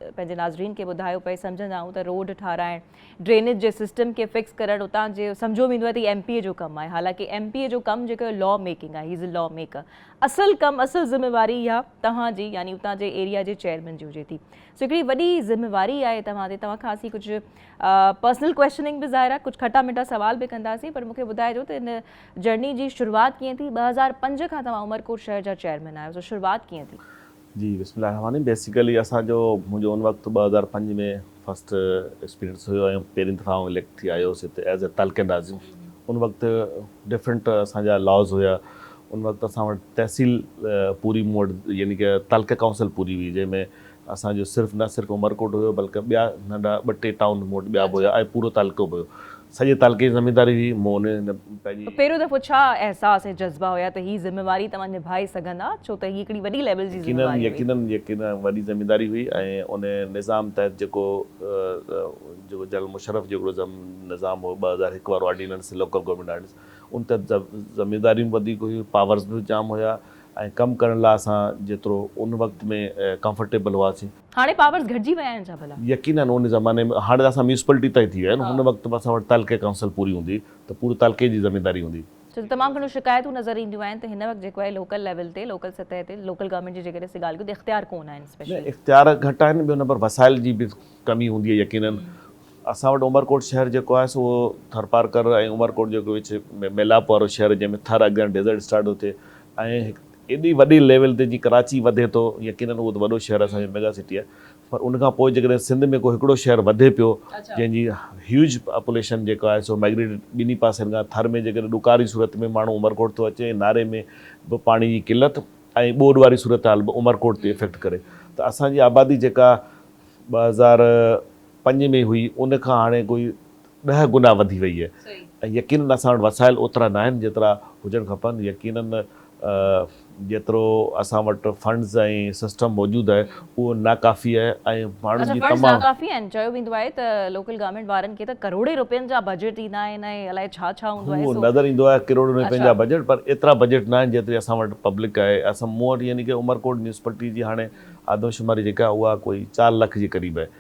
पंहिंजे नाज़रीन खे ॿुधायो पिए सम्झंदा आहियूं त रोड ठाराइण ड्रेनेज जे सिस्टम खे फिक्स करणु उतां जे सम्झो वेंदो आहे त एमपीए जो कमु आहे। हालांकि एमपीए जो कमु जेको लॉ मेकिंग आहे, he is a law maker. असल कमु असल ज़िम्मेवारी इहा तव्हांजी यानी उतां जे एरिया जे चेयरमैन जी हुजे थी। सो हिकिड़ी वॾी ज़िम्मेवारी आहे तव्हां ते। तव्हां खां असीं कुझु पर्सनल क्वेश्चनिंग बि ज़ाहिर आहे, कुझु खटा मिठा सवाल बि कंदासीं, पर मूंखे ॿुधाइजो त हिन जर्नी जी शुरूआत कीअं थी। 2005 खां तव्हां उमरकोट शहर जा चेयरमैन आहियो, सो शुरूआत कीअं थी? जी बिस्मिल्लाह। बेसिकली असांजो मुंहिंजो उन वक़्तु 2005 में फर्स्ट एक्सपीरियंस हुयो ऐं पहिरीं दफ़ा इलेक्ट थी आयो हुउसि हिते एज़ ए तालके नाज़िम। उन वक़्तु डिफरेंट असांजा लॉज़ हुया। उन वक़्तु असां वटि तहसील पूरी मूं वटि यानी कि तालके काउंसिल पूरी हुई, जंहिंमें असांजो न सिर्फ़ु उमरकोट हुयो बल्कि ॿिया नंढा 2-3 टाउन मूं वटि ॿिया बि हुया ऐं पूरो तालको बि हुयो। सॼे तालके जी ज़मीनदारी हुई। मूं उन पंहिंजी पहिरियों दफ़ो छा अहसास ऐं जज़्बा हुया त ही ज़िम्मेवारी तव्हां निभाए सघंदा, छो त ही हिकिड़ी वॾी लेवल जी ज़िम्मेवारी हुई? यकीनन वॾी ज़मीनदारी हुई ऐं उन निज़ाम तहत जेको जनरल मुशर्रफ जो निज़ाम हो 2001 वारो ऑर्डिनेंस लोकल गवर्नमेंट ऑर्डिनेंस, उन तहत ज़मीनदारियूं वधीक हुयूं, पावर्स बि जाम हुया ऐं कमु करण लाइ असां जेतिरो उन वक़्त में कंफर्टेबल हुआसीं। हाणे पावर्स घटिजी विया आहिनि छा भला? यकीनन उन ज़माने में हाणे असां म्यूनिसिपलिटी ताईं थी विया आहिनि। हुन वक़्तु असां वटि तालके काउंसिल पूरी हूंदी त पूरे तालके जी ज़मीनदारी हूंदी। छो त तमामु घणो शिकायतूं नज़र ईंदियूं आहिनि त हिन वक़्तु जेको आहे लोकल लेवल ते, लोकल सतह ते, लोकल गवर्नमेंट जी जेकॾहिं असीं ॻाल्हि कयूं त इख़्तियार कोन आहिनि स्पेशली। इख़्तियार घटि आहिनि। ॿियो नंबर वसाइल जी बि कमी हूंदी आहे यकीनन। असां वटि उमरकोट शहर जेको आहे सो थरपारकर ऐं उमरकोट जेको विच में मेलाप वारो शहर, जंहिंमें थर अॻियां डेज़र्ट स्टार्ट थो थिए ऐं एॾी वॾी लेवल ते जीअं कराची वधे थो, यकीनन उहो त वॾो शहर असांजो मेगा सिटी आहे, पर उनखां पोइ जेकॾहिं सिंध में को हिकिड़ो शहर वधे पियो जंहिंजी ह्यूज पॉपुलेशन जेको आहे सो माइग्रेटेड ॿिन्ही पासनि खां, थर में जेकॾहिं ॾुकारी सूरत में माण्हू उमरकोट थो अचे, नारे में बि पाणी जी किल्लत ऐं ॿोॾ वारी सूरत हाल बि उमरकोट ते इफेक्ट करे, त असांजी आबादी जेका 2005 में हुई उनखां हाणे कोई 10 गुना वधी वई आहे। ऐं यकीनन असां वटि वसाइल ओतिरा न आहिनि जेतिरा हुजणु खपनि। यकीनन जेतिरो असां वटि फंड्स ऐं सिस्टम मौजूदु आहे उहो नाकाफ़ी आहे ऐं माण्हुनि जी तमामु नाकाफ़ी आहिनि। चयो वेंदो आहे त लोकल गवर्नमेंट वारनि खे त करोड़े रुपयनि जा बजट ईंदा आहिनि ऐं अलाए छा छा हूंदो आहे। उहो नज़र ईंदो आहे करोड़ रुपयनि जा बजट, पर एतिरा बजट न आहिनि जेतिरी असां वटि पब्लिक आहे। असां मूं वटि यानी कि उमरकोट म्यूनिसिपलिटी जी हाणे आदमशुमारी जेका उहा कोई 4 लख जे क़रीब आहे।